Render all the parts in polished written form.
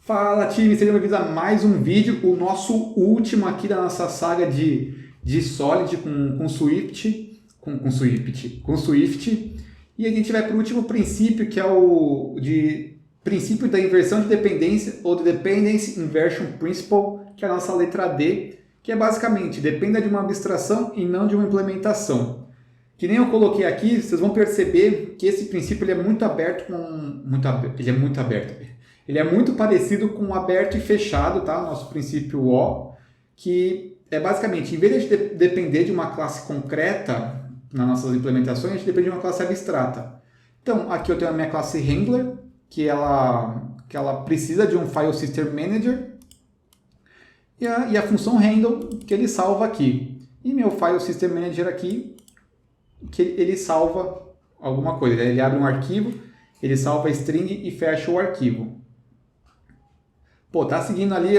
Fala, time! Sejam bem-vindos a mais um vídeo, o nosso último aqui da nossa saga de Solid com Swift, com Swift. E a gente vai para o último princípio, que é o princípio da inversão de dependência, ou de Dependency Inversion Principle, que é a nossa letra D, que é basicamente, dependa de uma abstração e não de uma implementação. Que nem eu coloquei aqui, vocês vão perceber que esse princípio ele é muito aberto Ele é muito parecido com o aberto e fechado, tá? Nosso princípio O, que é basicamente, em vez de depender de uma classe concreta nas nossas implementações, a gente depende de uma classe abstrata. Então, aqui eu tenho a minha classe Handler, que ela precisa de um File System Manager, e a função handle, que ele salva aqui. E meu File System Manager aqui, que ele salva alguma coisa. Ele abre um arquivo, ele salva a string e fecha o arquivo. Pô, tá seguindo ali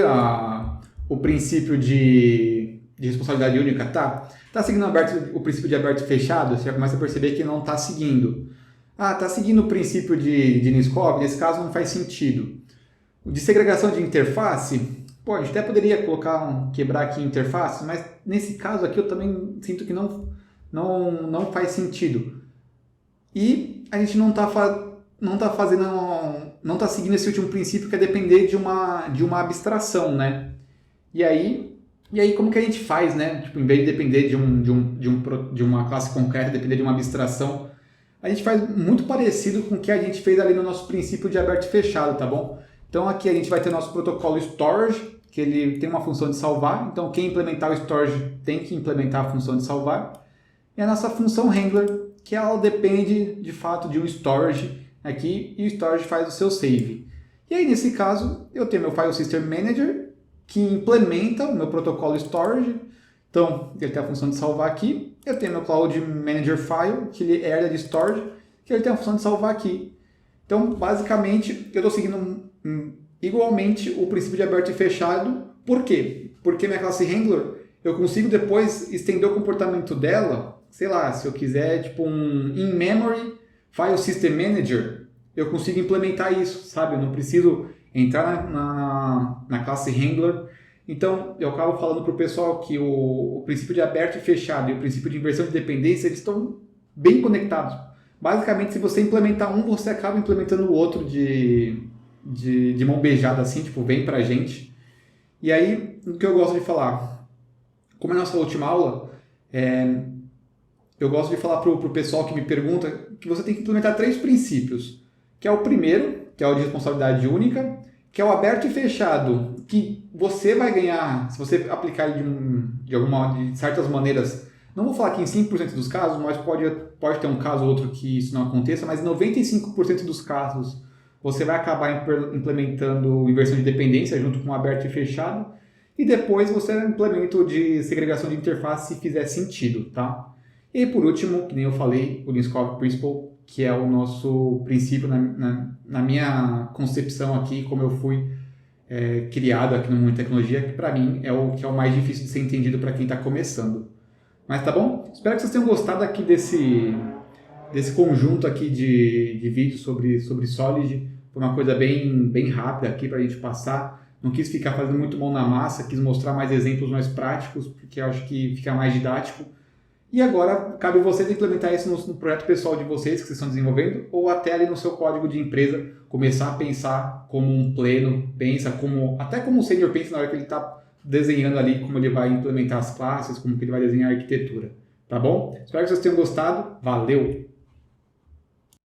o princípio de responsabilidade única? Tá seguindo o princípio de aberto e fechado? Você já começa a perceber que não tá seguindo. Tá seguindo o princípio de Niskov? Nesse caso não faz sentido. De segregação de interface? Pô, a gente até poderia quebrar aqui interface, mas nesse caso aqui eu também sinto que não faz sentido. E a gente não está seguindo esse último princípio, que é depender de uma abstração, né? E aí como que a gente faz, né? Tipo, em vez de depender de uma classe concreta, depender de uma abstração, a gente faz muito parecido com o que a gente fez ali no nosso princípio de aberto e fechado, tá bom? Então aqui a gente vai ter nosso protocolo storage, que ele tem uma função de salvar. Então quem implementar o storage tem que implementar a função de salvar. E a nossa função handler, que ela depende de fato de um storage aqui, e o storage faz o seu save. E aí nesse caso eu tenho meu File System Manager, que implementa o meu protocolo storage. Então ele tem a função de salvar aqui. Eu tenho meu Cloud Manager File, que ele herda de storage, que ele tem a função de salvar aqui. Então basicamente eu estou seguindo igualmente o princípio de aberto e fechado. Por quê? Porque minha classe handler, eu consigo depois estender o comportamento dela, sei lá, se eu quiser, tipo um in-memory File System Manager, eu consigo implementar isso, sabe? Eu não preciso entrar na classe Handler. Então, eu acabo falando para o pessoal que o princípio de aberto e fechado e o princípio de inversão de dependência, eles estão bem conectados. Basicamente, se você implementar um, você acaba implementando o outro de mão beijada, assim, tipo, vem pra gente. E aí, o que eu gosto de falar? Como é a nossa última aula, eu gosto de falar para o pessoal que me pergunta que você tem que implementar 3 princípios, que é o primeiro, que é o de responsabilidade única, que é o aberto e fechado, que você vai ganhar, se você aplicar de certas maneiras, não vou falar que em 5% dos casos, mas pode ter um caso ou outro que isso não aconteça, mas em 95% dos casos você vai acabar implementando inversão de dependência junto com o aberto e fechado, e depois você implementa o de segregação de interface se fizer sentido, tá? E por último, que nem eu falei, o Niskov Principle, que é o nosso princípio na minha concepção aqui, como eu fui criado aqui no mundo de tecnologia, que para mim é o que é o mais difícil de ser entendido para quem está começando. Mas tá bom? Espero que vocês tenham gostado aqui desse conjunto aqui de vídeos sobre Solid. Foi uma coisa bem rápida aqui para a gente passar. Não quis ficar fazendo muito mão na massa, quis mostrar mais exemplos mais práticos, porque eu acho que fica mais didático. E agora, cabe a vocês implementar isso no projeto pessoal de vocês que vocês estão desenvolvendo, ou até ali no seu código de empresa, começar a pensar como um pleno, até como um sênior pensa na hora que ele está desenhando ali, como ele vai implementar as classes, como que ele vai desenhar a arquitetura. Tá bom? Espero que vocês tenham gostado. Valeu!